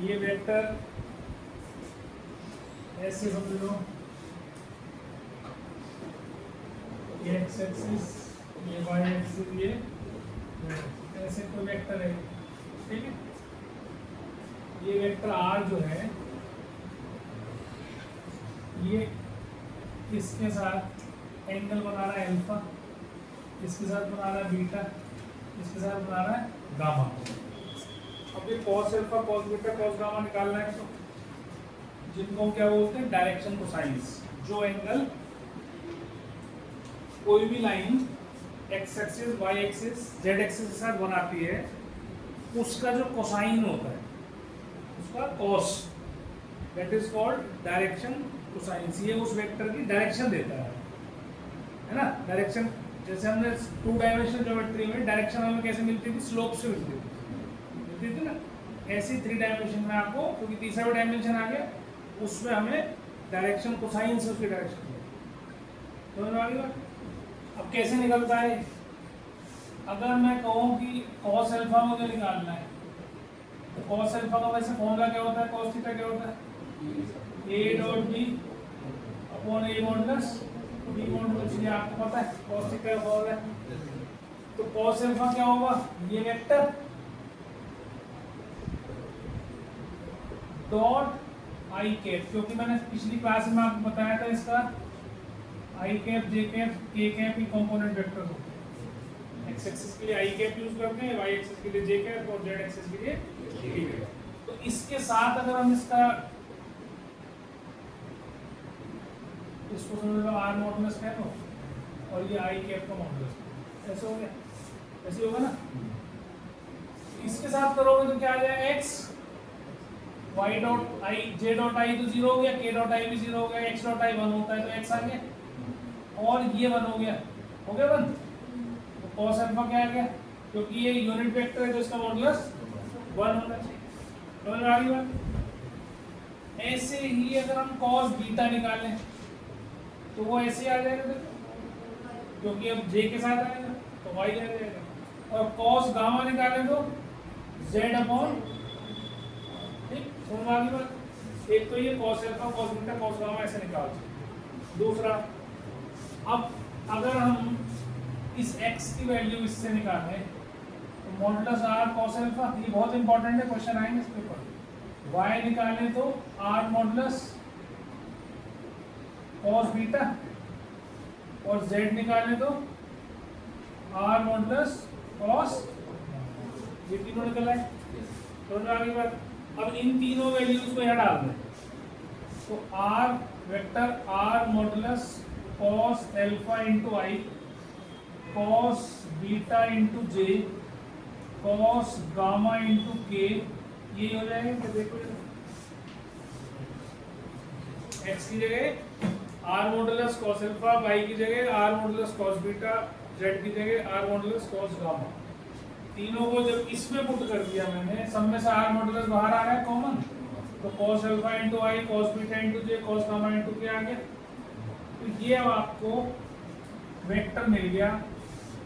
ये वेक्टर ऐसे समझ लो, ये एक्स एक्सिस, ये वाई एक्सिस, ये ऐसे कोई वेक्टर है, ठीक है। ये वेक्टर आर जो है ये इसके साथ एंगल बना रहा है अल्फा, इसके साथ बना रहा है बीटा, इसके साथ बना रहा है गामा। अब ये cos alpha cos beta cos gamma निकालना है, तो जिनको हम क्या बोलते हैं, डायरेक्शन कोसाइंस। जो एंगल कोई भी line x axis Y axis Z axis के साथ बनाती है, उसका जो कोसाइन होता है उसका cos, that is called direction cosines. ये उस वेक्टर की डायरेक्शन देता है ना। डायरेक्शन जैसे हमने 2 डायमेंशनल ज्योमेट्री में डायरेक्शन हमें कैसे मिलती थी, स्लोप से मिलती थी ना। ऐसी 3 डायमेंशन में आपको, क्योंकि तीसरा भी डायमेंशन आ गया, उसमें हमें डायरेक्शन कोसाइंस उसकी डायरेक्शन समझ में आ गई बात। अब कैसे निकलता है, अगर मैं कहूँ कि कॉस अल्फा मुझे निकालना है, तो कॉस अल्फा का वैसे फॉर्मूला क्या होता है, कॉस थीटा क्या होता है, a dot b upon a modulus b modulus. ये आपको पता है कॉस थीटा का फॉर्मूला है। तो कॉस अल्फा क्या होगा, ये वेक्टर डॉट आई कैप, क्योंकि मैंने पिछली क्लास में आपको बताया था इसका आई cap J cap K cap ही कंपोनेंट वेक्टर होते हैं। एक्स एक्सिस के लिए आई कैप यूज करते हैं, वाई एक्सिस के लिए जे कैप और जेड एक्सिस के लिए के कैप। तो इसके साथ अगर हम इसको समझ लो आर मॉडुलस है तो, और ये आई कैप का मॉडुलस, ऐसे हो गया, ऐसे होगा ना। इसके साथ करोगे तो क्या आ जाएगा, x y dot i j dot i तो 0 हो गया, के डॉट आई भी 0 हो गया, एक्स डॉट आई 1 होता है तो एक्स आ गया, और ये 1 हो गया, 1। तो कॉस अल्फा क्या आ गया, क्योंकि ये यूनिट वेक्टर है तो इसका मॉडुलस 1 होना चाहिए। समझ में आ गई बात। ऐसे ही अगर हम कॉस बीटा निकालें तो वो ऐसे आ जाएगा, देखो, क्योंकि अब जे के साथ आएगा तो वाई आ जाएगा, और कॉस गामा निकालें तो जेड अपॉन, ठीक, समझ में आ गई बात। एक तो ये cos alpha cos beta cos gamma ऐसे निकाल सकते। दूसरा, अब अगर हम इस x की वैल्यू इससे निकालें तो मॉडुलस आर कॉस अल्फा, ये बहुत इंपॉर्टेंट है, क्वेश्चन आएंगे इसके ऊपर। y निकालें तो आर मॉडुलस कॉस बीटा, और z निकालें तो आर मॉडुलस कॉस, ये तीनों निकल आए। समझ में आ गई बात। अब इन तीनों वैल्यूज को यहाँ डाल दें तो r vector r modulus cos alpha into i cos beta into j cos gamma into k, ये हो जाएगा। देखो एक्स की जगह r modulus cos alpha, y की जगह r modulus cos beta, z की जगह आर मॉडुलस कॉस गामा। तीनों को जब इसमें पुट कर दिया मैंने, सब में से आर मॉडुलस बाहर आ रहा है कॉमन, तो cos alpha into i cos beta into j cos gamma into के आ गया। तो ये अब आपको वेक्टर मिल गया।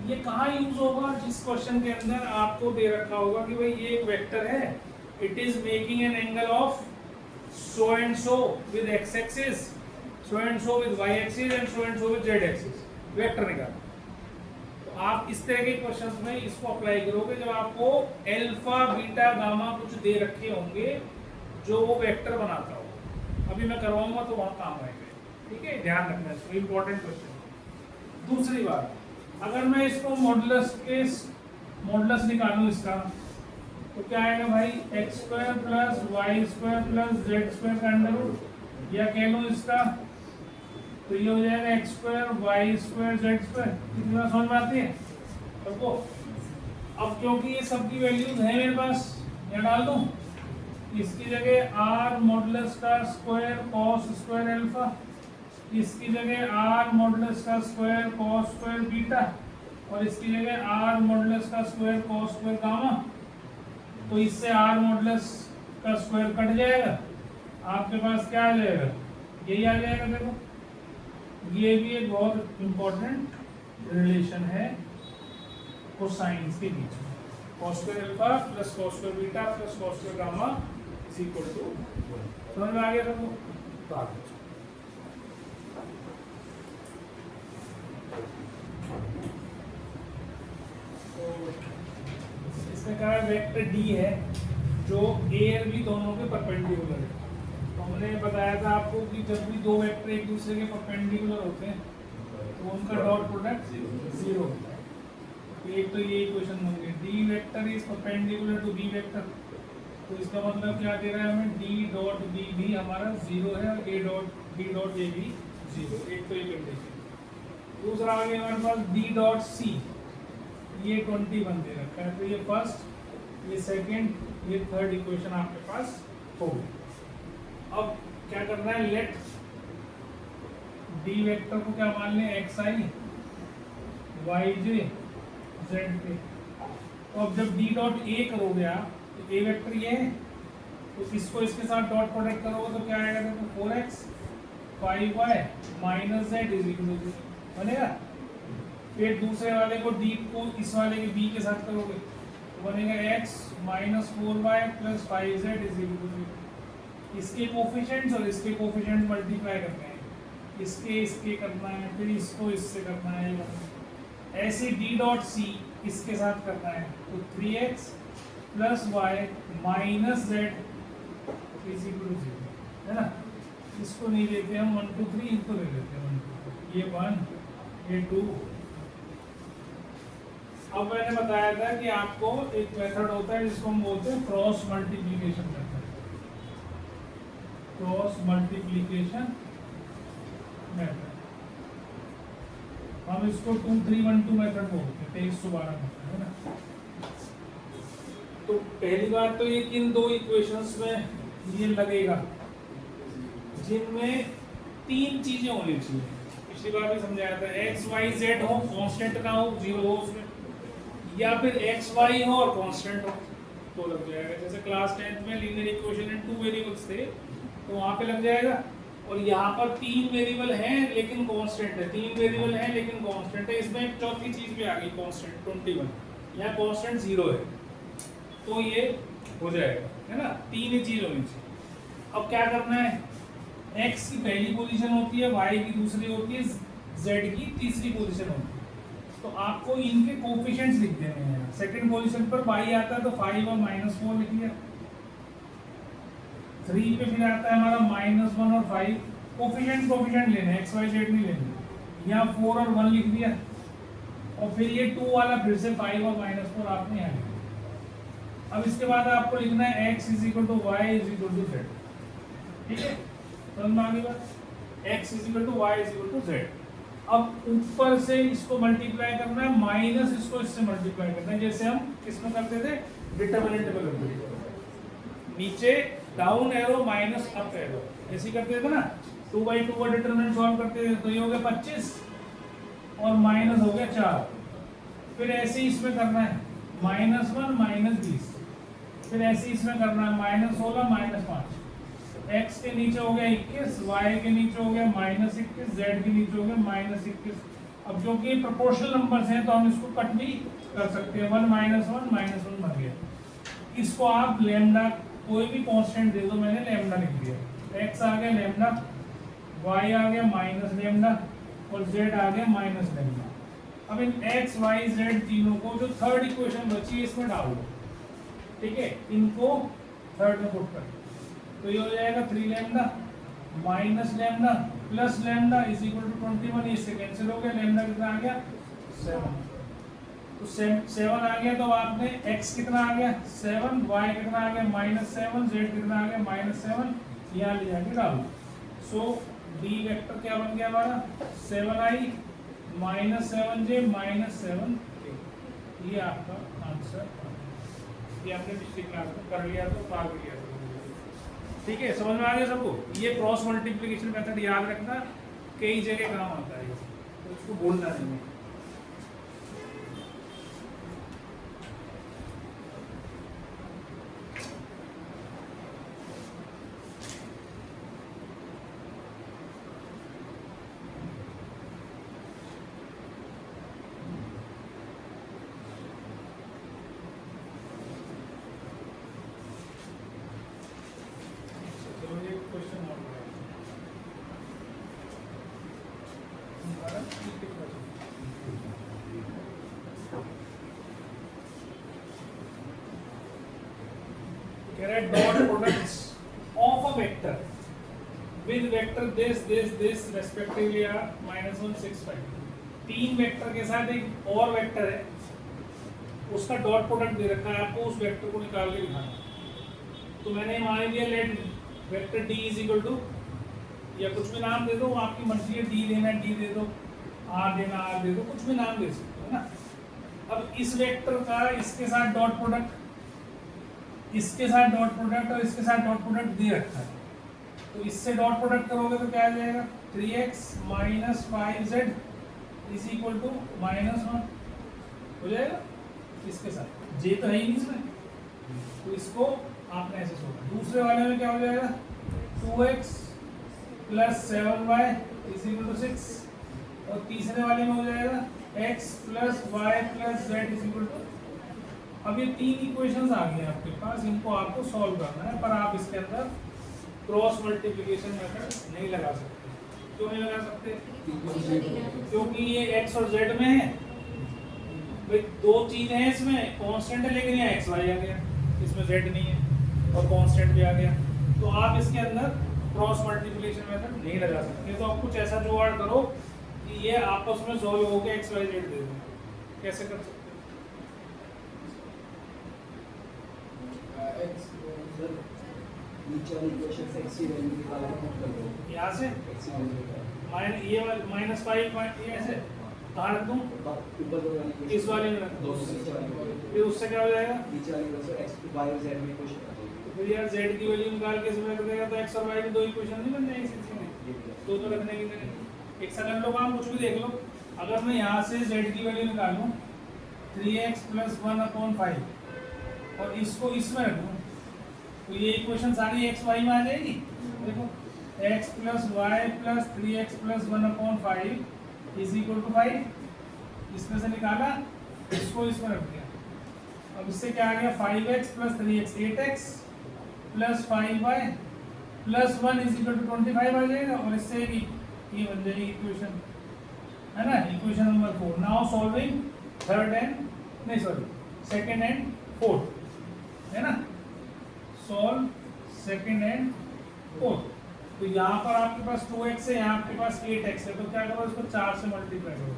ये कहाँ यूज होगा, जिस क्वेश्चन के अंदर आपको दे रखा होगा कि भाई ये एक वेक्टर है, it is making an angle of so and so with x axis, so and so with y axis and so and so with z axis, vector निकाल। तो आप इस तरह के क्वेश्चंस में इसको अप्लाई करोगे जब आपको अल्फा बीटा गामा कुछ दे रखे होंगे जो वो वेक्टर बनाता हो। अभी मैं करवाऊंगा तो वहाँ काम आएगा, ठीक है, ध्यान रखना इसको, इंपॉर्टेंट क्वेश्चन। दूसरी बात, अगर मैं इसको मॉडुलस निकालूं इसका, तो क्या आएगा भाई, x square plus Y square plus Z square का अंडर रूट, या कह लो इसका तो ये हो जाएगा x square y square z square. कितनी बात समझ में आती है सबको। अब क्योंकि ये सब की वैल्यूज है मेरे पास, यहाँ डाल दूँ, इसकी जगह आर मॉडुलस का स्क्वायर कॉस स्क्वायर अल्फा, इसकी जगह आर मॉडुलस का स्क्वायर कॉस स्क्वायर बीटा, और इसकी जगह आर मॉडुलस का स्क्वायर कॉस स्क्वायर गामा। तो इससे आर मॉडुलस का स्क्वायर कट जाएगा, आपके पास क्या आ जाएगा, यही आ जाएगा। देखो ये भी एक बहुत इंपॉर्टेंट रिलेशन है कोसाइंस के बीच में, cos square alpha plus cos square beta plus cos square gamma is equal to 1। समझ में आ गया सबको? तो आगे इसमें कहा वेक्टर डी है जो ए और बी दोनों के परपेंडिकुलर है। तो हमने बताया था आपको कि जब भी दो वेक्टर एक दूसरे के परपेंडिकुलर होते हैं तो उनका डॉट प्रोडक्ट 0 होता है। तो एक तो ये इक्वेशन बन गई, d vector is perpendicular to B vector. तो इसका मतलब क्या दे रहा है हमें, डी डॉट बी भी हमारा 0 है और a dot b dot a भी 0। एक तो ये कंडीशन। दूसरा आ गया हमारे पास डी डॉट सी, ये 21 दे रखा है। तो ये फर्स्ट, ये सेकंड, ये थर्ड इक्वेशन आपके पास हो गई। अब क्या करना है, लेट डी वेक्टर को क्या मान लें, एक्स आई वाई जे जेड के। तो अब जब डी डॉट ए करोगे आप, तो ए वेक्टर ये है, तो इसको इसके साथ डॉट प्रोडक्ट करोगे तो क्या आएगा, तो 4x 5y minus Z is equal to बनेगा। फिर दूसरे वाले को डी को इस वाले के बी के साथ करोगे तो बनेगा x minus 4y plus 5z is equal to, इसके कोफिशिएंट्स और इसके कोफिशिएंट्स मल्टीप्लाई करने हैं, इसके करना है, फिर इसको इससे करना है। ऐसे डी डॉट सी इसके साथ करना है, तो 3x plus y minus Z is equal to 0, है ना। इसको नहीं लेते हम 1 2 3, इनको ले लेते हैं 1 2, ये 1 ये 2। अब मैंने बताया था कि आपको एक मेथड होता है जिसको हम बोलते हैं cross multiplication method. Cross multiplication method हम इसको 2 3 1 2 मेथड बोलते हैं, 2312 मेथड, है ना। तो पहली बात तो ये किन दो इक्वेशंस में ये लगेगा जिनमें तीन चीजें होनी चाहिए। पिछली बार भी समझाया था, एक्स वाई जेड हो, कांस्टेंट ना हो, 0 हो उसमें, या फिर एक्स वाई हो और कांस्टेंट हो तो लग जाएगा। जैसे क्लास 10th में लीनियर इक्वेशन इन 2 वेरिएबल्स थे तो वहां पे लग जाएगा। और यहाँ पर 3 वेरिएबल हैं लेकिन कांस्टेंट है, 3 वेरिएबल हैं लेकिन कांस्टेंट है। इसमें एक चौथी चीज भी आ गई, कांस्टेंट 21, यहाँ कांस्टेंट 0 है, तो ये हो जाएगा, है ना। तीन ही चीज होनी चाहिए। अब क्या करना है, x की पहली पोजीशन होती है, y की दूसरी होती है, z की तीसरी पोजीशन होती है। तो आपको इनके कोफिशिएंट्स लिख देने हैं। सेकंड पोजीशन पर y आता है तो 5 और -4 लिख लिया। 3 पे फिर आता है हमारा -1 और 5, कोफिशिएंट लेने, x y z नहीं लेने। यहाँ 4 और 1 लिख दिया, और फिर ये 2 वाला फिर से 5 और -4 आपने यहाँ लिखा। अब इसके बाद आपको लिखना है x is equal to Y is equal to z, ठीक है। समझ में आ गई बात, x is equal to Y is equal to z. अब ऊपर से इसको मल्टीप्लाई करना है, माइनस इसको इससे मल्टीप्लाई करना है, जैसे हम किसमें करते थे, डिटरमिनेंट में करते थे। नीचे down arrow minus up arrow ऐसे करते थे ना। 2/2 का डिटरमिनेंट सॉल्व करते थे तो ये हो गया 25 और माइनस हो गया 4। फिर ऐसे ही इसमें करना है, -1 -20। फिर ऐसे इसमें करना है, -16 -5। x के नीचे हो गया 21, y के नीचे हो गया -21, z के नीचे हो गया -21। अब जो कि प्रोपोर्शनल नंबर्स हैं तो हम इसको कट भी कर सकते हैं, 1 -1 -1 बन गया। इसको आप लैम्डा कोई भी कांस्टेंट दे दो, मैंने लैम्डा लिख दिया। x आ गया लैम्डा, y आ गया माइनस लैम्डा और z आ गया माइनस लैम्डा। अब इन x y z तीनों को जो थर्ड इक्वेशन बची है इसमें डाल दो, ठीक है। इनको थर्ड में पुट कर, तो ये हो जाएगा 3 lambda minus lambda plus lambda is equal to 21। इससे कैंसिल हो गया, लैम्डा कितना आ गया 7। तो 7 आ गया, तो आपने x कितना आ गया 7, y कितना आ गया -7, z कितना आ गया -7, यहाँ ले जाके डाल दो। सो डी वेक्टर क्या बन गया हमारा, 7i -7j -7k। ये आपका आंसर, ये आपने पिछली क्लास में कर लिया तो पार कर लिया था, ठीक है। समझ में आ गया सबको। ये क्रॉस मल्टीप्लिकेशन मेथड याद रखना, कई जगह काम आता है, तो इसको भूलना नहीं है। कह रहा है dot products of a vector with vector this respectively are -1 6 5। तीन वेक्टर के साथ एक और वेक्टर है, उसका डॉट प्रोडक्ट दे रखा है, आपको उस वेक्टर को निकाल के दिखाना। तो मैंने मान लिया let vector d is equal to, या कुछ भी नाम दे दो, आपकी मर्जी है, d देना d दे दो, r देना r दे दो, कुछ भी नाम दे सकते हो ना। अब इस वेक्टर का इसके साथ डॉट प्रोडक्ट, इसके साथ डॉट प्रोडक्ट और इसके साथ डॉट प्रोडक्ट दे रखा है, तो इससे डॉट प्रोडक्ट करोगे तो क्या आ जाएगा 3x - 5z is equal to -1 हो जाएगा। इसके साथ j तो है ही नहीं इसमें, तो इसको आपने ऐसे सोचा। दूसरे वाले में क्या हो जाएगा 2x + 7y is equal to 6, और तीसरे वाले में हो जाएगा x + y + z is equal to. अब ये तीन इक्वेशंस आ गए आपके पास, इनको आपको सॉल्व करना है, पर आप इसके अंदर क्रॉस मल्टीप्लिकेशन मेथड नहीं लगा सकते। क्यों नहीं लगा सकते? क्योंकि ये x और z में है, भाई दो चीजें हैं इसमें, कांस्टेंट है लेकिन ये x y आ गया, इसमें z नहीं है और कांस्टेंट भी आ गया, तो आप इसके अंदर क्रॉस मल्टीप्लिकेशन मेथड नहीं लगा सकते। तो आप कुछ ऐसा जुगाड़ करो कि ये आपस में सॉल्व हो गया, x y z दे दो। कैसे कर सकते यहाँ से ये -5 ये ऐसे कहाँ रख दूँ, इस वाले में रख दूँ, फिर उससे क्या हो जाएगा, फिर यार z की वैल्यू निकाल के इसमें रख देगा तो x और y की दो इक्वेशन नहीं बन जाएगी सीधी, दो तो रखने की जगह एक सेकंड लो काम, कुछ भी देख लो। अगर मैं यहाँ से z की वैल्यू निकालूँ 3x + 1/5 और इसको इसमें रख दूँ, तो ये इक्वेशन सारी x y में आ जाएगी। देखो x + y + 3x + 1/5 is equal to 5, इसमें से निकाला, इसको इसमें रख दिया। अब इससे क्या आ गया 5x + 3x 8x + 5y + 1 is equal to 25 आ जाएगा, और इससे ये बन जाएगी इक्वेशन, है ना, equation number 4। Now solving second and fourth, है ना, सॉल्व सेकंड एंड फोर्थ। तो यहाँ पर आपके पास 2x है, यहाँ आपके पास 8x है, तो क्या करो इसको 4 से मल्टीप्लाई करो,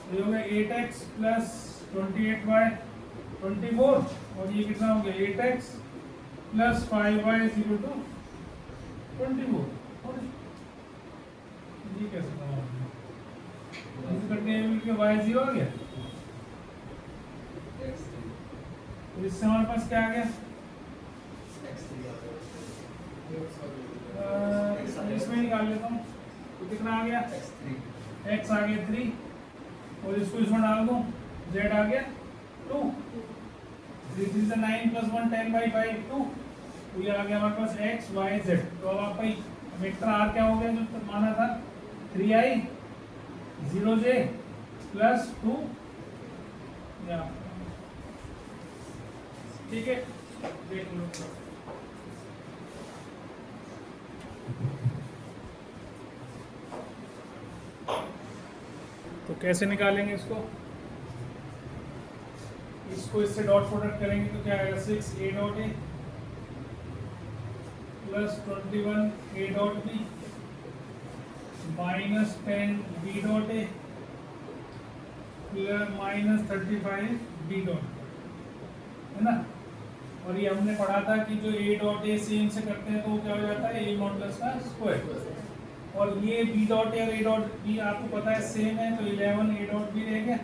तो ये हो गया 8x + 28y 24, और ये कितना हो गया 8x + 5y is equal to 24। ये कैसे करा आपने, इसे करने में y 0 आ गया, तो इससे हमारे पास क्या आ गया, इसमें निकाल लेता हूँ, तो कितना आ गया x आ गया 3, और इसको इसमें डाल दूँ z आ गया 2, 3 3 से 9 + 1 10/5 2, तो ये आ गया हमारे पास x y z। तो अब आपका वेक्टर r क्या हो गया जो माना था 3i 0j + 2, ठीक है, देख लो। तो कैसे निकालेंगे इसको, इससे डॉट प्रोडक्ट करेंगे तो क्या आएगा 6a dot a + 21a dot b -10b dot a -35b dot, है ना। और ये हमने पढ़ा था कि जो a डॉट a सेम से करते हैं तो वो क्या हो जाता है a मॉडुलस का स्क्वायर, और ये b डॉट a और a डॉट b आपको पता है सेम है, तो 11 a डॉट b रह गया,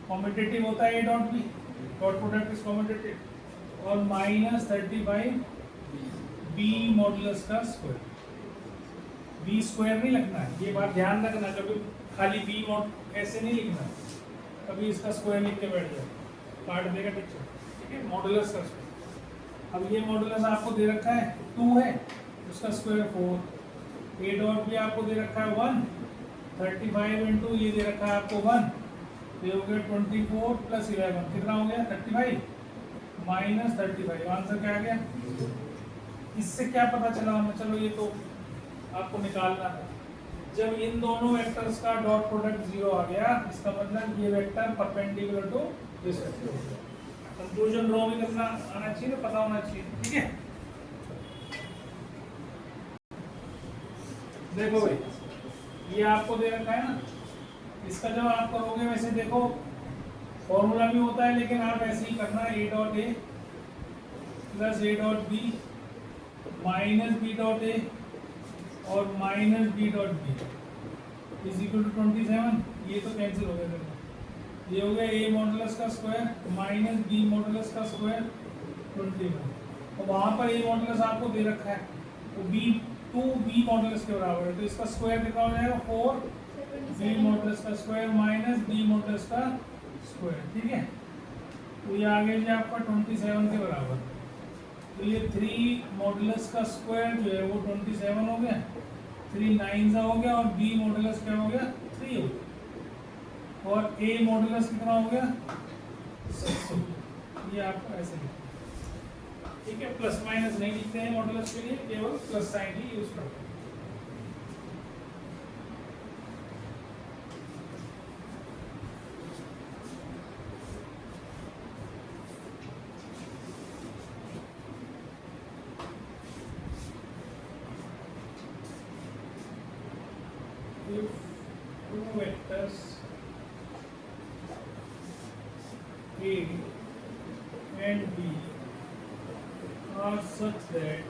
कॉम्पिटिटिव होता है a dot b, dot product is competitive, और -35 b मॉडुलस का स्क्वायर, b स्क्वायर नहीं लिखना है, ये बात ध्यान रखना, कभी खाली b मॉड ऐसे नहीं लिखना, कभी इसका स्क्वायर लिख के बैठ जाए, काट देगा पिक्चर, ठीक है, मॉडुलस का स्क्वायर। अब ये मॉडुलस आपको दे रखा है 2 है, उसका स्क्वायर 4, a डॉट भी आपको दे रखा है 1, 35 × ये दे रखा है आपको 1, ये हो गया 24 + 11 कितना हो गया 35 -35, आंसर क्या आ गया। इससे क्या पता चला हमें, चलो ये तो आपको निकालना है, जब इन दोनों वेक्टर्स का डॉट प्रोडक्ट 0 आ गया, इसका मतलब ये vector perpendicular to this vector, conclusion draw भी करना आना चाहिए ना, पता होना चाहिए। ठीक है, देखो भाई ये आपको दे रखा है ना, इसका जब आप करोगे वैसे देखो फॉर्मूला भी होता है, लेकिन आप ऐसे ही करना, A dot A plus A dot B minus B dot ए और minus B dot B is equal to 27। ये तो कैंसिल हो गया, देखो ये हो गया ए मॉडुलस का स्क्वायर माइनस बी मॉडुलस का स्क्वायर 21। और वहाँ पर ए मॉडुलस आपको दे रखा है तो बी 2b मॉडुलस के बराबर है, तो इसका स्क्वायर कितना हो जाएगा 4b मॉडुलस का स्क्वायर माइनस b मॉडुलस का स्क्वायर। ठीक है, तो ये आ गया आपका 27 के बराबर। तो ये 3 मॉडुलस का स्क्वायर जो है वो 27 हो गया, 3 9 हो गया, और b मॉडुलस क्या हो गया 3 हो गया, और a मॉडुलस कितना हो गया 6 हो गया। ये आपका ऐसे लिखा, ठीक है, प्लस माइनस नहीं लिखते हैं मॉडुलस के लिए, केवल प्लस साइन ही यूज करते हैं। If two vectors A and B are such that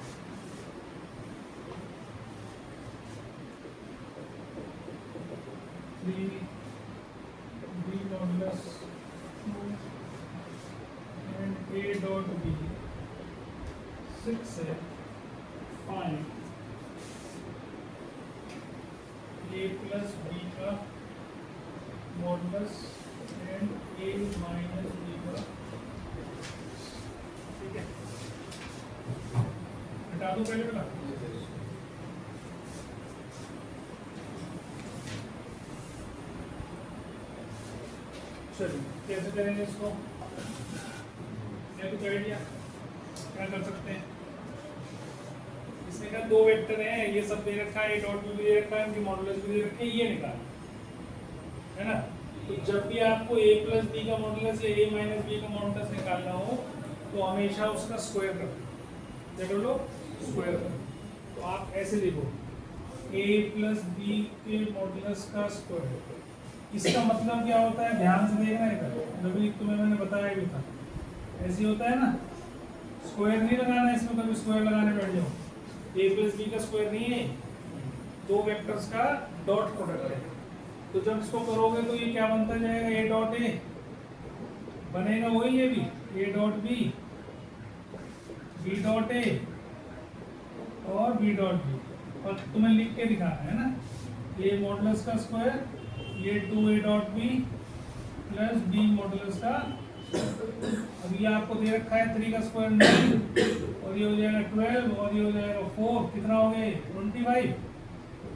the B modulus 2 and A dot B 6 है, find A plus B का modulus and A minus B का। ठीक है, हटा दो पहले बेटा। चलिए कैसे करेंगे इसको, मैं कुछ आइडिया क्या कर सकते हैं। इसने कहा दो वेक्टर हैं, ये सब दे रखा है, ए डॉट भी दे रखा है, इनकी मॉडुलस भी दे रखे हैं, ये निकाल है ना। तो जब भी आपको a प्लस बी का मॉडुलस या a माइनस बी का मॉडुलस निकालना हो तो हमेशा उसका स्क्वायर करो, क्या कर लो स्क्वायर करो। तो आप ऐसे देखो a प्लस बी के मॉडुलस का स्क्वायर, इसका मतलब क्या होता है ध्यान से देखना है, जब तुम्हें मैंने बताया भी था ऐसे होता है ना, स्क्वायर नहीं लगाना इसमें, कभी स्क्वायर लगाने बैठ जाओ। a प्लस बी का स्क्वायर नहीं है, दो वेक्टर्स का डॉट प्रोडक्ट है। तो जब इसको करोगे तो ये क्या बनता जाएगा, a डॉट ए बनेगा वही, ये भी a dot b, b dot ए और b डॉट बी, और तुम्हें लिख के दिखाना है ना, a मॉडुलस का स्क्वायर, ये 2a dot b plus b modulus का। अब ये आपको दे रखा है 3 का स्क्वायर 9, और ये हो जाएगा 12, और ये हो जाएगा 4, कितना हो गया 25।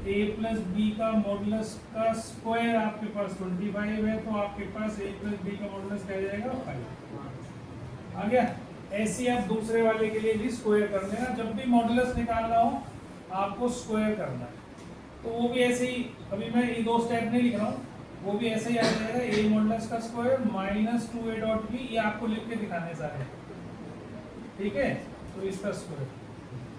a प्लस बी का मॉडुलस का स्क्वायर आपके पास 25 है, तो आपके पास a प्लस बी का मॉडुलस क्या जाएगा 5 आ गया। ऐसे ही आप दूसरे वाले के लिए भी स्क्वायर कर देना, जब भी मॉडुलस निकालना हो आपको स्क्वायर करना है। तो वो भी ऐसे ही, अभी मैं ये दो स्टेप नहीं लिख रहा हूँ, वो भी ऐसे ही आ जाएगा, a मॉडुलस का square minus 2a dot B, ये आपको लिख के दिखाने सारे, ठीक है। तो इसका स्क्वायर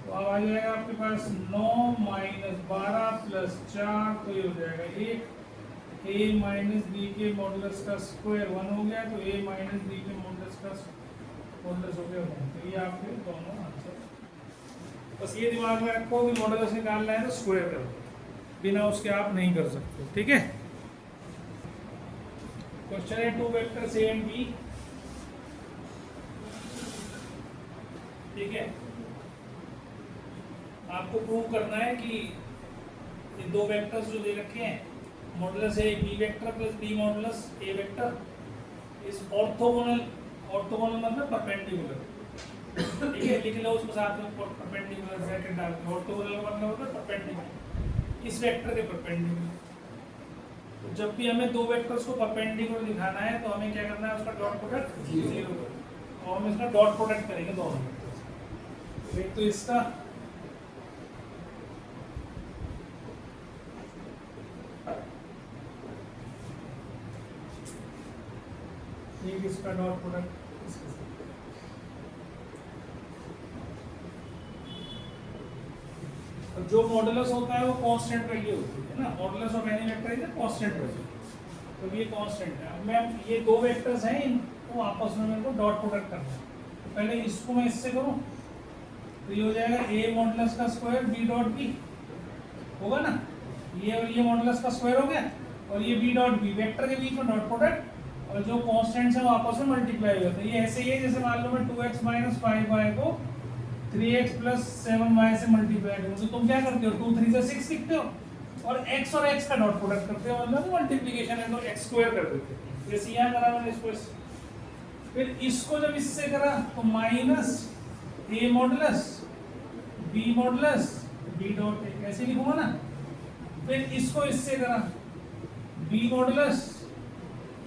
तो अब आ जाएगा आपके पास 9 माइनस 12 प्लस 4, तो ये हो जाएगा 1। a माइनस बी के मॉडुलस का स्क्वायर 1 हो गया, तो a माइनस बी के मॉडुलस का मॉडुलस हो गया 1। तो ये आपके दोनों आंसर, बस ये दिमाग में रखो कि मॉडुलस निकालना है तो स्क्वायर करो, बिना उसके आप नहीं कर सकते। ठीक है, क्वेश्चन है 2 वेक्टर्स a एंड b। ठीक है, आपको प्रूव करना है कि ये दो वेक्टर्स जो दे रखे हैं, मॉडुलस है B vector plus B modulus A vector, इस ऑर्थोगोनल, ऑर्थोगोनल मतलब परपेंडिकुलर, ठीक है, लिख लो उसको साथ में, परपेंडिकुलर ब्रैकेट डाल के, ऑर्थोगोनल का मतलब होता है परपेंडिकुलर, इस वेक्टर के परपेंडिकुलर। तो जब भी हमें दो वेक्टर्स को परपेंडिकुलर दिखाना है तो हमें क्या करना है, उसका डॉट प्रोडक्ट 0 और हम इसका डॉट प्रोडक्ट करेंगे दोनों वेक्टर्स। एक तो इसका, एक इसका डॉट प्रोडक्ट इसके साथ। और जो मॉडुलस होता है वो कांस्टेंट वैल्यू होती है ना, modulus of any vector is constant value, तो ये कांस्टेंट है। अब मैं ये दो वेक्टर्स हैं, इनको आपस में मेरे को डॉट प्रोडक्ट करना है। पहले इसको मैं इससे करूं तो ये हो जाएगा a मॉडुलस का स्क्वायर b डॉट b होगा ना, ये और ये मॉडुलस का स्क्वायर हो गया, और ये b डॉट b वेक्टर के बीच में डॉट प्रोडक्ट, और जो कांस्टेंट्स है वो आपस में मल्टीप्लाई हो जाते हैं। ये ऐसे ही है जैसे मान लो मैं 2x - 5y को 3x + 7y से मल्टीप्लाई करूं, तो तुम क्या करते हो, 2 3 से 6 लिखते हो और x और x का डॉट प्रोडक्ट करते हो, मतलब मल्टीप्लिकेशन है तो x स्क्वायर कर देते हो। जैसे यहाँ करा मैंने इसको, फिर इसको जब इससे करा तो -a modulus b modulus b dot a ऐसे लिखूंगा ना। फिर इसको इससे करा b मॉडुलस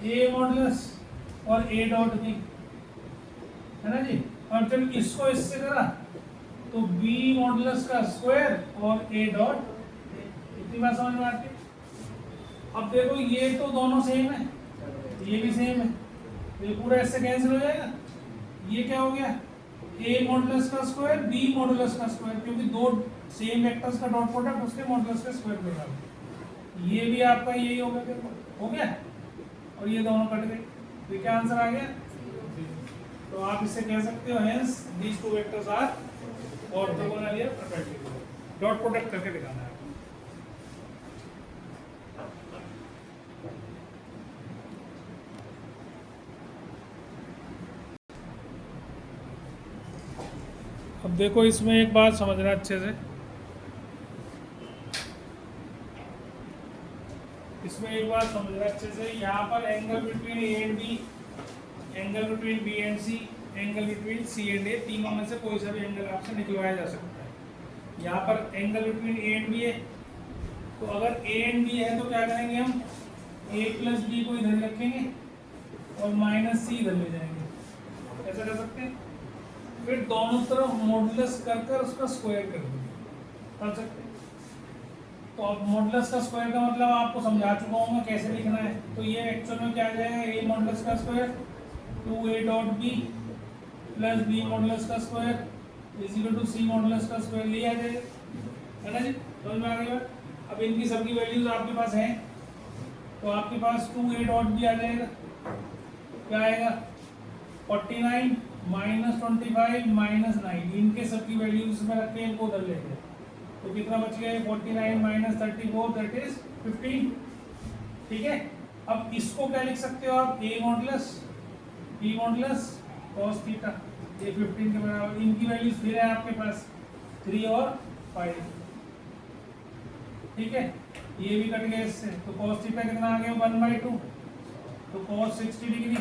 a मॉडुलस और a डॉट b, है ना जी। और जब इसको इससे करा तो b मॉडुलस का स्क्वायर और a डॉट a, इतनी बात समझ में आती है। अब देखो ये तो दोनों सेम है, ये भी सेम है, तो ये पूरा इससे कैंसिल हो जाएगा। ये क्या हो गया, a मॉडुलस का स्क्वायर b मॉडुलस का स्क्वायर, क्योंकि दो सेम वेक्टर्स का डॉट प्रोडक्ट उसके मॉडुलस का स्क्वायर बना। ये भी आपका यही हो गया, और ये दोनों कट गए, तो क्या आंसर आ गया। तो आप इससे कह सकते हो hence these two vectors are orthogonal या परपेंडिकुलर। डॉट प्रोडक्ट करके दिखाना है। अब देखो इसमें एक बात समझना अच्छे से, यहाँ पर angle between A and B, angle between B and C, angle between C and A, तीनों में से कोई सा भी एंगल आपसे निकलवाया जा सकता है। यहाँ पर angle between A and B है, तो अगर ए एंड बी है तो क्या करेंगे हम, a + b को इधर रखेंगे और -c इधर ले जाएंगे, ऐसा कर सकते हैं। फिर दोनों तरफ मॉडुलस कर उसका स्क्वायर कर देंगे, कर सकते हैं। तो अब मॉडुलस का स्क्वायर का मतलब आपको समझा चुका हूँ मैं कैसे लिखना है। तो ये एक्चुअल में क्या आ जाएगा, a मॉडुलस का square 2a dot b + b modulus का स्क्वायर = c मॉडुलस का स्क्वायर, ये आ जाएगा, है ना जी। समझ में आ गई बात। अब इनकी सबकी वैल्यूज आपके पास हैं, तो आपके पास 2a डॉट b आ जाएगा, क्या आएगा 49 - 25 - 9, इनके सबकी वैल्यूज में रख के इनको उधर लेंगे, तो कितना बच गया, 49 - 34 दैट इज 15, ठीक है। अब इसको क्या लिख सकते हो आप, a modulus b modulus cos theta, ये 15 के बराबर। इनकी वैल्यूज फिर है आपके पास 3 और 5, ठीक है। ये भी कट गया इससे, तो cos थीटा कितना आ गया 1/2, तो cos 60 डिग्री,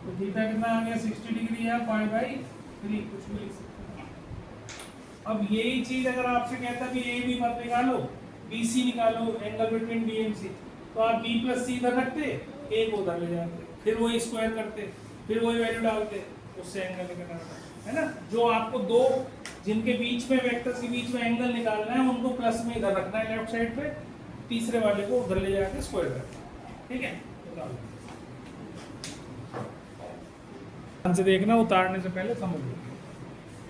तो थीटा कितना आ गया 60 डिग्री या 5/3, कुछ भी लिख सकते हैं। अब यही चीज अगर आपसे कहता है कि ए बी मत निकालो, बी सी निकालो, एंगल बिटवीन बी एंड सी, तो आप बी + सी इधर रखते, ए को उधर ले जाते, फिर वही स्क्वायर करते, फिर वही वैल्यू डालते, उससे एंगल निकलना है ना। जो आपको दो जिनके बीच में वेक्टर्स के बीच में एंगल निकालना है उनको प्लस में इधर रखना है लेफ्ट साइड पे, तीसरे वाले को उधर ले जाके स्क्वायर करना, ठीक है। ध्यान से देखना, उतारने से पहले समझ लो।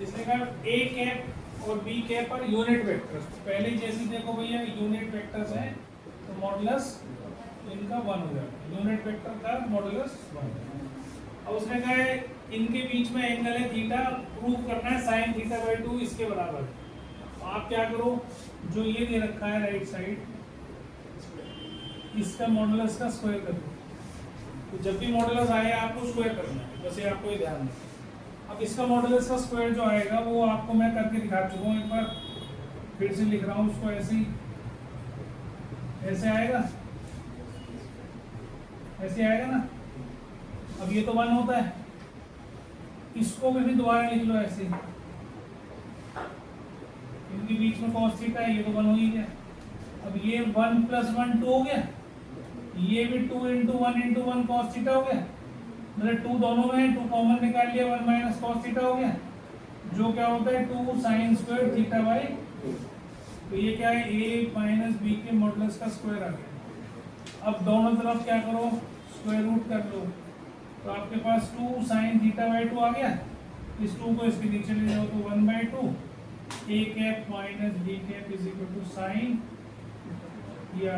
इसलिए कहा ए कैप और बी कैप पर यूनिट वेक्टर्स, पहले जैसे देखो भैया यूनिट वेक्टर्स हैं तो मॉडुलस इनका 1 हो जाएगा, यूनिट वेक्टर का मॉडुलस 1। अब उसने कहा है इनके बीच में एंगल है थीटा, प्रूव करना है sin θ/2 इसके बराबर। तो आप क्या करो, जो ये दे रखा है राइट साइड, इसका मॉडुलस का स्क्वायर कर दो। तो जब भी मॉडुलस आए आपको स्क्वायर करना है, बस ये आपको ये ध्यान रखना। अब इसका मॉडुलस का स्क्वायर जो आएगा वो आपको मैं करके दिखा चुका हूँ एक बार, फिर से लिख रहा हूँ उसको ऐसे ही, ऐसे आएगा, ऐसे आएगा ना। अब ये तो 1 होता है, इसको भी दोबारा लिख लो ऐसे, इनके बीच में cos थीटा है, ये तो 1 हो ही गया। अब ये 1 + 1 2 हो गया, ये भी 2 × 1 × 1 cos थीटा हो गया, मतलब 2 दोनों में है, 2 कॉमन निकाल लिया, 1 - cos थीटा हो गया, जो क्या होता है 2 sin² θ/2। तो ये क्या है, a - b के मॉडुलस का स्क्वायर आ गया। अब दोनों तरफ क्या करो, स्क्वायर रूट कर लो, तो आपके पास 2 sin θ/2 आ गया। इस 2 को इसके नीचे ले जाओ तो 1/2, A cap minus B cap is equal to sine या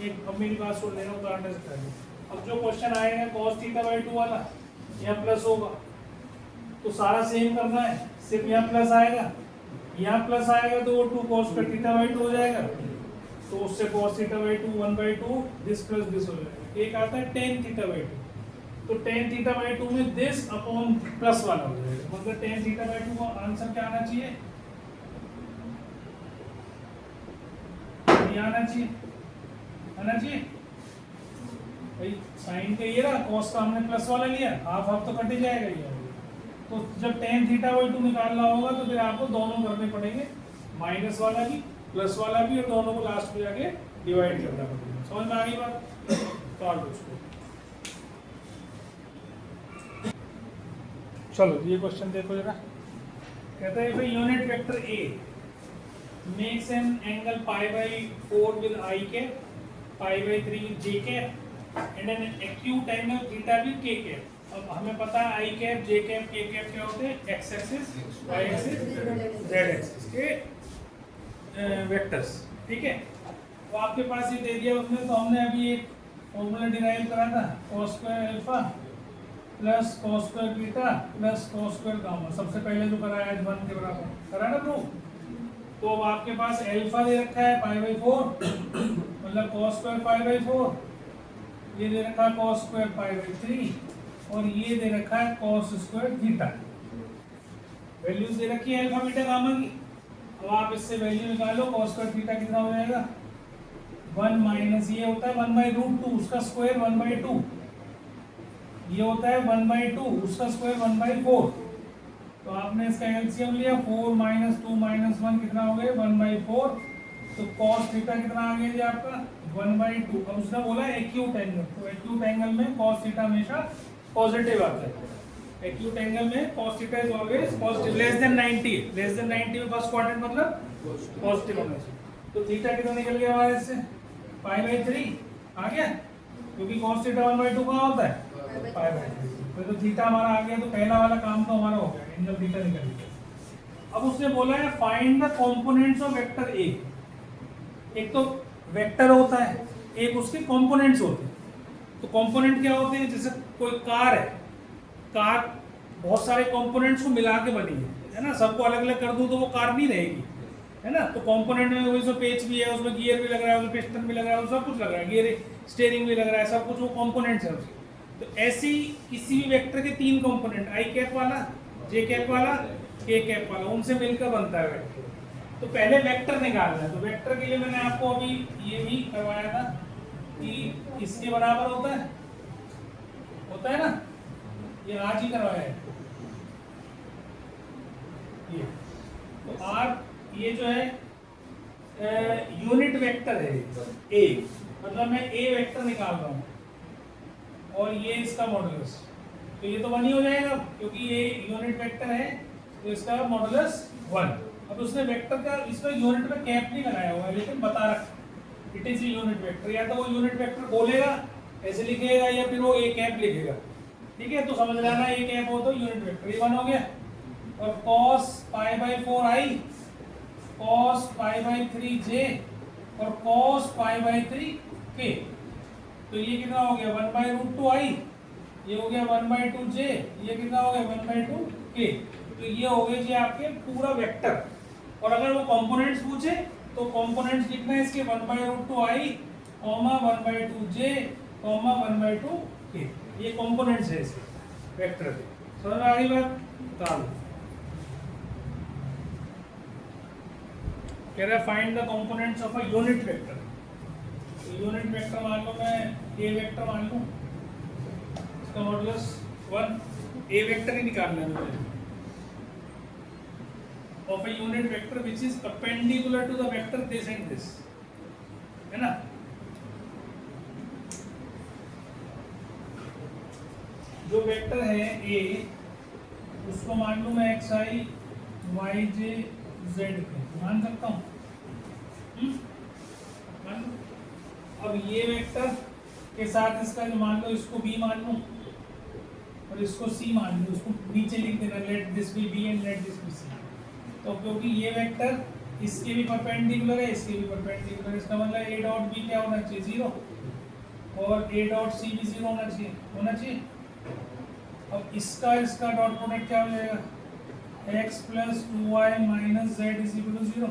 एक। अब मेरी बात सुन लेना उदाहरण से पहले। अब जो क्वेश्चन आएगा cos थीटा बाई 2 वाला यहाँ प्लस होगा तो सारा सेम करना है, सिर्फ यहाँ प्लस आएगा, यहाँ प्लस आएगा तो वो 2 cos पर थीटा बाई 2 हो जाएगा, तो उससे cos theta by 2 1/2 this plus this हो जाएगा। एक आता है tan थीटा बाई 2, तो tan थीटा बाई 2 में दिस अपॉन प्लस वाला हो जाएगा, मतलब tan थीटा बाई 2 का आंसर क्या आना चाहिए, ये आना चाहिए भाई। साइन का ये रहा, cos का हमने प्लस वाला लिया, हाफ हाफ तो कट ही जाएगा ये। तो जब tan थीटा बाई 2 निकालना होगा तो फिर आपको दोनों करने पड़ेंगे, माइनस वाला भी प्लस वाला भी, और दोनों को लास्ट में जाके डिवाइड करना पड़ेगा। समझ में आ गई बात? सॉल्व उसको। चलो ये क्वेश्चन देखो जरा। कहता है भाई unit vector a makes an angle pi by 4 with I के, पाई बाई 3 विद जे के, and an acute angle theta with K के। अब हमें पता है I cap J cap K cap क्या होते हैं, X axis Y axis Z axis के वेक्टर्स, ठीक है। तो आपके पास ये दे दिया उसने, तो हमने अभी एक फॉर्मूला डिराइव करा था, cos square alpha plus cos square beta plus cos square gamma. सबसे पहले जो कराया है 1 के बराबर करा ना प्रूफ। तो अब आपके पास अल्फा दे रखा है पाई बाई 4 मतलब cos स्क्वायर पाई बाई 4, ये दे रखा है cos स्क्वायर पाई बाई 3, और ये दे रखा है cos स्क्वायर थीटा। वैल्यूज दे रखी है अल्फा बीटा गामा की। अब आप इससे वैल्यू निकालो, cos स्क्वायर थीटा कितना हो जाएगा, 1 माइनस ये होता है 1/√2 उसका स्क्वायर 1/2, ये होता है 1/2 उसका स्क्वायर 1/4। तो आपने इसका एलसीएम लिया, 4 माइनस 2 माइनस 1 कितना हो गया 1/4। तो cos थीटा कितना आ गया जी आपका 1/2। अब उसने बोला एक्यूट एंगल, तो एक्यूट एंगल में cos थीटा हमेशा पॉजिटिव आता है। एक्यूट एंगल में cos theta is always positive, less than 90 में फर्स्ट क्वाड्रेंट मतलब पॉजिटिव होना चाहिए। तो थीटा कितना निकल गया हमारे इससे पाई बाई 3 आ गया, क्योंकि cos थीटा 1/2 कहाँ होता है पाई बाई 3। तो थीटा हमारा आ गया, तो पहला वाला काम तो हमारा हो गया, एंगल थीटा निकल गया। अब उसने बोला है find the components of vector A. एक तो वेक्टर होता है, एक उसके कंपोनेंट्स होते हैं। तो कंपोनेंट क्या होते हैं, जैसे कोई कार है, कार बहुत सारे कंपोनेंट्स को मिला के बनी है ना, सबको अलग अलग कर दूं तो वो कार नहीं रहेगी, है ना। तो कंपोनेंट में वही जो पेच भी है, उसमें गियर भी लग रहा है, उसमें पिस्टन भी लग रहा है, सब कुछ लग रहा है, गियर स्टीयरिंग भी लग रहा है, सब कुछ वो कंपोनेंट्स है उसके। तो ऐसी किसी भी वेक्टर के 3 कंपोनेंट, आई कैप वाला, जे कैप वाला, के कैप वाला, उनसे मिलकर बनता है वेक्टर। तो पहले वेक्टर निकालना है। तो वेक्टर के लिए मैंने आपको अभी ये भी करवाया था कि इसके बराबर होता है ना, ये आज ही करवाया है ये। तो आर ये जो है यूनिट वेक्टर है ए, मतलब मैं ए वेक्टर निकाल रहा हूँ और ये इसका मॉडुलस, तो ये तो 1 ही हो जाएगा क्योंकि ये यूनिट वेक्टर है, तो इसका मॉडुलस 1। अब उसने वेक्टर का इसमें यूनिट में कैप नहीं लगाया हुआ है, लेकिन बता रखा इट इज यूनिट वेक्टर। या तो वो यूनिट वेक्टर बोलेगा ऐसे लिखेगा, या फिर वो ए कैप लिखेगा, ठीक है। तो समझ लेना ए कैप हो तो यूनिट वेक्टर, ये 1 हो गया। और cos pi by 4 I, cos pi by 3 जे, और cos पाई बाई 3 के। तो ये कितना हो गया 1/√2 आई, ये हो गया 1/2 जे, ये कितना हो गया 1/2 के। तो ये हो गए जी आपके पूरा वेक्टर। और अगर वो कंपोनेंट्स पूछे तो कंपोनेंट्स लिखना है इसके 1/√2 आई, 1/2 जे, 1/2 के। ये कंपोनेंट्स है इसके वेक्टर के। समझ में आ रही बात? बता दो। कह रहा है find the components of a unit vector. Unit vector मान लो मैं ए वेक्टर मान लूं, इसका मॉडुलस 1, ए वेक्टर ही निकालना है मुझे, of a unit vector which is perpendicular to the vector this and this, है ना। जो वेक्टर है ए, उसको मान लूं मैं एक्स आई वाई जे जेड पे मान सकता हूँ, मान लो। अब ये वेक्टर के साथ इसका जो मान लो, इसको बी मान लो और इसको सी मान लो, उसको नीचे लिख देना, let this be B and let this be C. तो क्योंकि ये वेक्टर इसके भी परपेंडिकुलर है, इसके भी परपेंडिकुलर है, इसका मतलब ए डॉट बी क्या होना चाहिए, 0, और ए डॉट सी भी 0 होना चाहिए। अब इसका डॉट प्रोडक्ट क्या हो जाएगा, x plus 2y minus Z is equal to 0।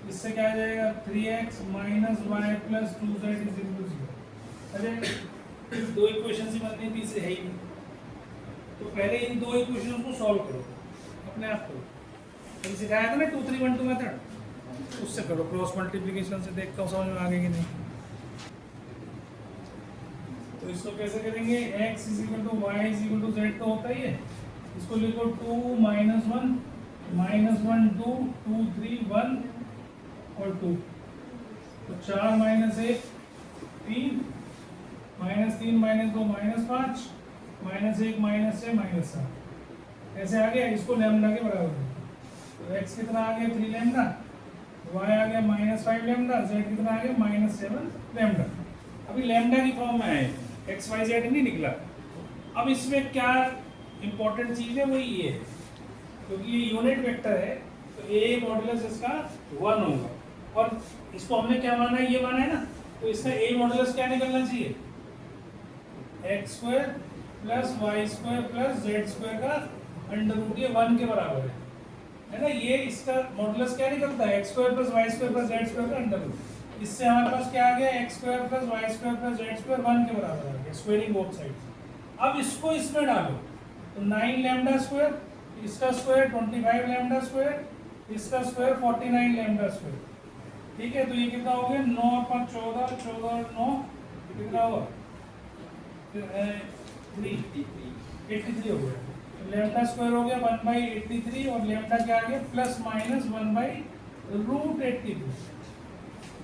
इससे क्या आ जाएगा, 3x minus Y plus 2z is equal to 0। अरे दो इक्वेशन ही बननी थी, इसे है ही नहीं। तो पहले इन दो इक्वेशंस को सॉल्व करो अपने आप करो। तो सिखाया था ना 2 3 1 2 मेथड, उससे करो, क्रॉस मल्टीप्लिकेशन से देखता हूँ समझ में आ गई कि नहीं। तो इसको कैसे करेंगे, x is equal to Y is equal to Z तो होता ही है, इसको लिखो 2 माइनस 1 2 2 3 1 और 2, तो 4 minus 1 3 minus 3 minus 2 minus 5 minus 1 minus 6 minus 7, ऐसे आ गया। इसको लैम्डा के बराबर है, तो x कितना आ गया 3 लैम्डा, y आ गया माइनस 5 लैम्डा, z कितना आ गया माइनस 7 लैम्डा। अभी लैम्डा की फॉर्म में आए, एक्स वाई जेड नहीं निकला। अब इसमें क्या इंपॉर्टेंट चीज़ है, वो ये है, क्योंकि ये यूनिट वेक्टर है तो ए मॉडुलस इसका 1 होगा, और इसको हमने क्या माना है, ये माना है ना, तो इसका ए मॉडुलस क्या निकलना चाहिए, X square plus Y square plus Z square का अंडर रूट, ये 1 के बराबर है ना। ये इसका मॉडुलस क्या निकलता है, X square plus Y square plus Z square का अंडर रूट। इससे हमारे पास क्या आ गया, X square plus Y square plus Z square 1 के बराबर आ गया, स्क्वायरिंग बोथ साइड्स। अब इसको इसमें डालो तो 9 लैम्डा स्क्वायर, इसका स्क्वायर 25 लैम्डा स्क्वायर, इसका स्क्वायर 49 लैम्डा स्क्वायर। ठीक है, तो ये कितना हो गया, 9 पर 14 14 और 9 कितना हुआ, 83 हो गया। लैम्डा स्क्वायर हो गया 1/83, और लैम्डा क्या आ गया प्लस माइनस 1/√83।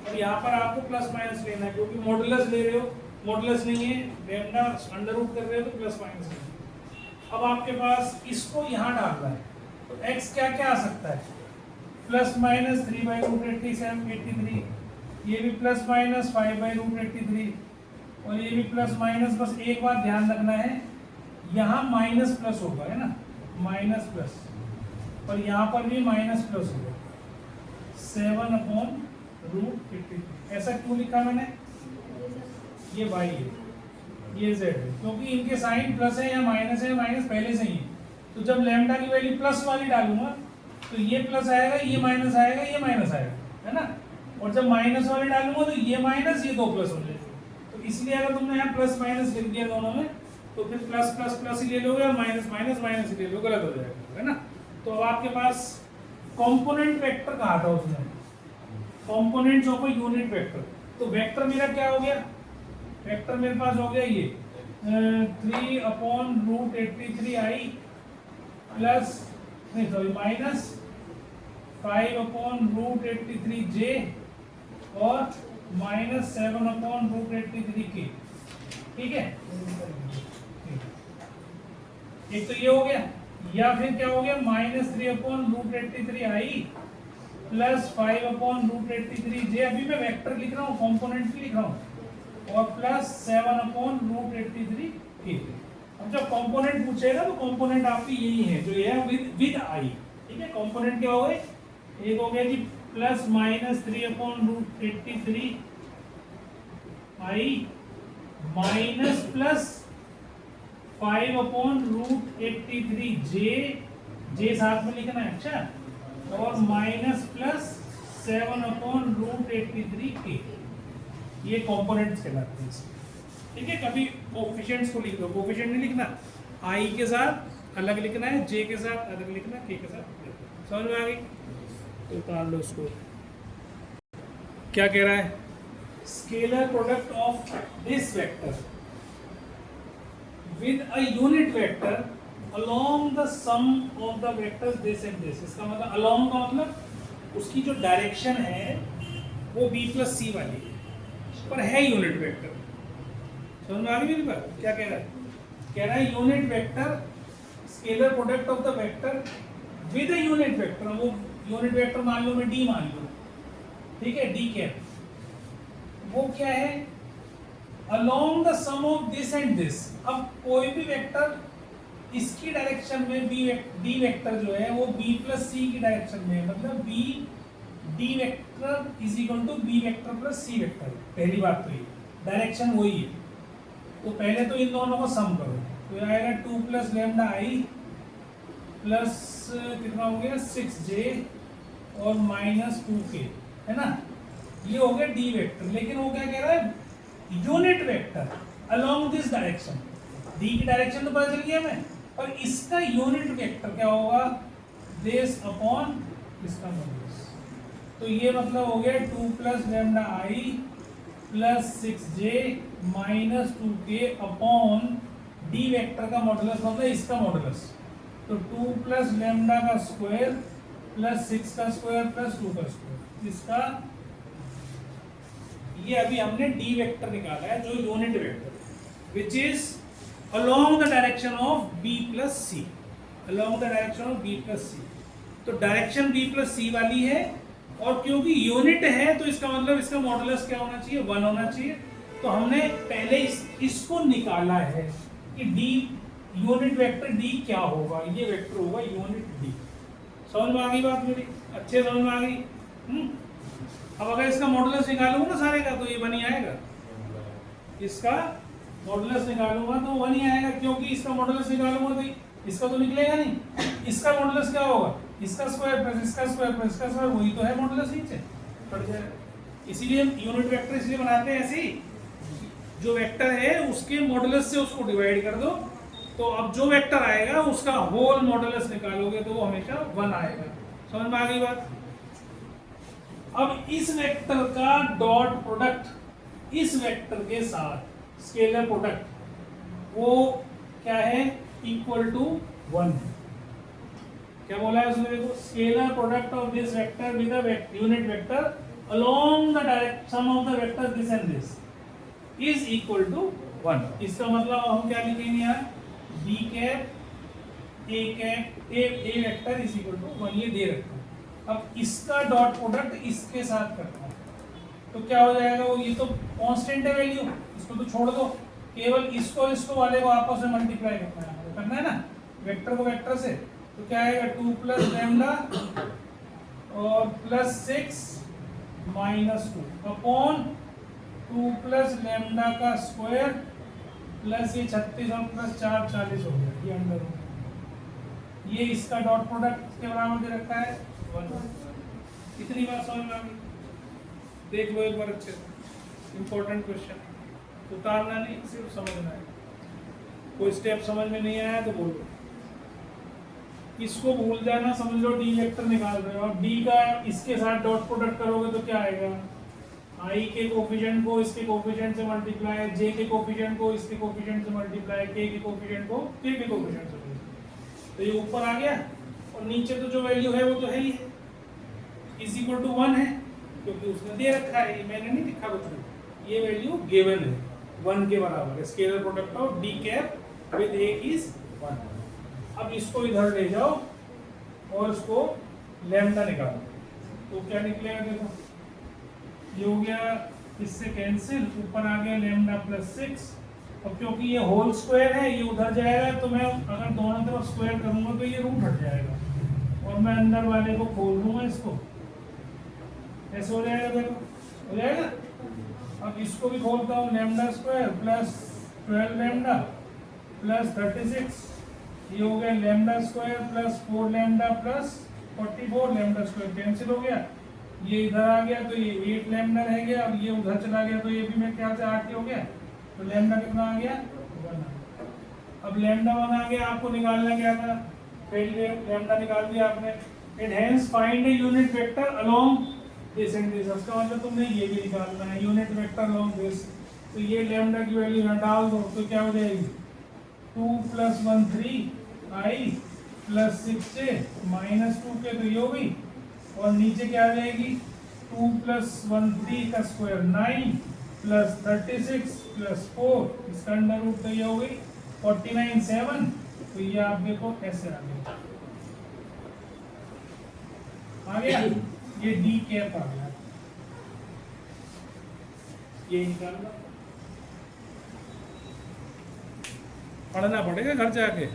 और यहाँ पर आपको प्लस माइनस लेना है, क्योंकि मॉडुलस ले रहे हो, मॉडुलस नहीं है, लैम्डा अंडर रूट कर रहे हो तो प्लस माइनस लेना है। अब आपके पास इसको यहाँ डालना है, तो x क्या क्या आ सकता है, प्लस माइनस 3/√83, ये भी प्लस माइनस 5/√83, और ये भी प्लस माइनस। बस एक बात ध्यान रखना है, यहाँ माइनस प्लस होगा, है ना, माइनस प्लस, और यहाँ पर भी माइनस प्लस होगा, 7/√83। ऐसा क्यों लिखा मैंने, ये y है, ये z है, क्योंकि इनके साइन प्लस है या माइनस है, माइनस पहले से ही है। तो जब लैम्डा की वैल्यू प्लस वाली डालूंगा तो ये प्लस आएगा, ये माइनस आएगा, ये माइनस आएगा, है ना। और जब माइनस वाले डालूंगा तो ये माइनस, ये दो प्लस हो जाएगा। तो इसलिए अगर तुमने यहाँ प्लस माइनस लिख दिया दोनों में, तो फिर प्लस प्लस प्लस ही ले लोगे और माइनस माइनस माइनस ही ले लोगे, गलत हो जाएगा, है ना। तो अब आपके पास कंपोनेंट वेक्टर कहा था उसने, components of a unit vector. तो वेक्टर मेरा क्या हो गया, वेक्टर मेरे पास हो गया ये 3/√83i प्लस नहीं सॉरी माइनस 5/√83j और माइनस 7/√83k। ठीक है, एक तो ये हो गया, या फिर क्या हो गया, माइनस 3/√83i प्लस 5/√83j। अभी मैं वेक्टर लिख रहा हूँ, कॉम्पोनेंट लिख रहा हूँ, और प्लस 7/√83k। अब जब कंपोनेंट पूछेगा तो कंपोनेंट आपकी यही है, जो ये है विद आई। ठीक है, कंपोनेंट क्या हो गए, एक हो गया जी प्लस माइनस 3/√83 आई माइनस प्लस 5/√83 जे साथ में लिखना है, अच्छा, और माइनस प्लस 7/√83 के। ये कंपोनेंट्स कहलाते हैं। ठीक है, कभी कोफिशिएंट्स को लिख दो, कोफिशिएंट नहीं लिखना, आई के साथ अलग लिखना है, जे के साथ अलग लिखना, के साथ समझ में आ गई। तो उतार लो इसको। क्या कह रहा है, scalar product of this vector with a unit vector along the sum of the vectors this and this। इसका मतलब along का मतलब उसकी जो डायरेक्शन है वो b प्लस सी वाली है, पर है यूनिट वेक्टर। समझ में आ गई मेरी बात, क्या कह रहा है, कह रहा है unit vector scalar product of the vector with a unit vector. वो यूनिट वेक्टर मान लो, मैं d मान लो, ठीक है, d कैप, वो क्या है, along the sum of this and this। अब कोई भी वेक्टर इसकी डायरेक्शन में डी वेक्टर जो है वो बी प्लस सी की डायरेक्शन में है, मतलब B D vector is equal to B vector plus C vector. पहली बात तो ये डायरेक्शन वही है। तो पहले तो इन दोनों को सम करो, तो आएगा 2 प्लस लेमडा आई प्लस कितना हो गया 6j और माइनस 2k, है ना। ये हो गया डी वेक्टर। लेकिन वो क्या कह रहा है, unit vector along this direction. D की डायरेक्शन तो पता चल गया हमें, पर इसका यूनिट वेक्टर क्या होगा, दिस अपॉन इसका मॉडुलस। तो ये मतलब हो गया 2 plus lambda I plus 6j minus 2k upon D vector का मॉडुलस, मतलब इसका मॉडुलस। तो 2 प्लस लेमडा का स्क्वायर प्लस 6 का स्क्वायर प्लस 2 का स्क्वायर, इसका ये अभी हमने डी वेक्टर निकाला है जो unit vector which is along the direction of B plus C, along the direction of B plus C. तो डायरेक्शन बी प्लस सी वाली है, और क्योंकि यूनिट है तो इसका मतलब इसका मॉडुलस क्या होना चाहिए, 1 होना चाहिए। तो हमने पहले इसको निकाला है कि डी यूनिट वेक्टर डी क्या होगा, ये वेक्टर होगा यूनिट डी। समझ में आ गई बात मेरी, अच्छे समझ में आ गई। अब अगर इसका मॉडुलस निकालूंगा ना सारे का, तो ये 1 ही आएगा। इसका मॉडुलस निकालूंगा तो 1 ही आएगा, क्योंकि इसका मॉडुलस निकालूंगा तो इसका तो निकलेगा नहीं। इसका मॉडुलस क्या होगा, इसका स्क्वायर प्लस इसका स्क्वायर प्लस इसका स्क्वायर, वही तो है मॉडुलस नीचे पड़ जाएगा। इसीलिए यूनिट वेक्टर इसलिए बनाते हैं ऐसे ही, जो वेक्टर है उसके मॉडुलस से उसको डिवाइड कर दो, तो अब जो वेक्टर आएगा उसका होल मॉडुलस निकालोगे तो वो हमेशा 1 आएगा। समझ में आ गई बात। अब इस वेक्टर का डॉट प्रोडक्ट इस वेक्टर के साथ स्केलर प्रोडक्ट वो क्या है, इक्वल टू 1। क्या बोला है उसने, देखो, scalar product of this vector with the unit vector along the direction sum of the vector this and this is equal to 1। इसका मतलब हम क्या लिखेंगे यहाँ, B cap A vector is equal to 1, ये दे रखा है। अब इसका डॉट प्रोडक्ट इसके साथ करता है तो क्या हो जाएगा, वो ये तो कांस्टेंट है वैल्यू, इसको तो छोड़ दो, केवल इसको वाले को आपस में मल्टीप्लाई करना है ना, वेक्टर को वेक्टर से। तो क्या आएगा 2 प्लस लेमडा और plus 6 minus 2 upon 2 plus lambda का स्क्वायर प्लस ये 36 और प्लस 4 40 हो गया, ये अंडर हो गया। ये इसका डॉट प्रोडक्ट के बराबर दे रखा है 1। इतनी बात समझ में आ गई। देख लो एक बार अच्छे से, इंपॉर्टेंट क्वेश्चन, उतारना नहीं सिर्फ समझना है। कोई स्टेप समझ में नहीं आया तो बोलो, इसको भूल जाना, समझ लो डी वेक्टर निकाल रहे हो। अब डी का इसके साथ डॉट प्रोडक्ट करोगे तो क्या आएगा, आई के कोफिशिएंट को इसके कोफिशिएंट से मल्टीप्लाई, जे के कोफिशिएंट को इसके कोफिशिएंट से मल्टीप्लाई, के कोफिशिएंट को के कोफिशिएंट से मल्टीप्लाई। तो ये ऊपर आ गया, और नीचे तो जो वैल्यू है वो तो है ही, इज इक्वल टू 1 है, क्योंकि उसने दे रखा है, मैंने नहीं लिखा कुछ भी, ये वैल्यू गिवन है 1 के बराबर है। Scalar product of D cap with A is 1। अब इसको इधर ले जाओ और इसको लैम्डा निकालो, तो क्या निकलेगा, देखो ये हो गया, इससे कैंसिल, ऊपर आ गया लैम्डा प्लस 6। अब क्योंकि ये होल स्क्वायर है, ये उधर जाएगा, तो मैं अगर दोनों तरफ स्क्वायर करूंगा तो ये रूट हट जाएगा, और मैं अंदर वाले को खोल दूंगा, इसको ऐसे हो जाएगा, देखो हो जाएगा। अब इसको भी खोलता हूँ, lambda square plus 12 lambda plus 36, ये हो गया lambda square plus 4 lambda plus 44, lambda square cancel हो गया, ये इधर आ गया तो ये 8 लैम्डा रह गया, अब ये उधर चला गया तो ये भी मेरे ख्याल से 8 ही हो गया, तो लैम्डा कितना आ गया 1। अब लैम्डा 1 आ गया, आपको निकालना क्या था, पहले लैम्डा निकाल दिया आपने। It hence find a unit vector along this and this, इसका मतलब तुमने ये भी निकालना है, यूनिट वेक्टर अलोंग दिस। तो ये लैम्डा की वैल्यू यहाँ डाल दो, तो क्या हो जाएगी 2 + 1 3 आई प्लस 6j माइनस 2k, तो ये हो गई, और नीचे क्या आ जाएगी 2 + 1 3 का स्क्वायर 9 प्लस 36 प्लस 4, इसका अंडर रूट, तो ये हो गई 49 7। तो ये आप देखो कैसे आ गया, ये डी कैप आ गया, ये निकालना पढ़ना पड़ेगा घर जाके।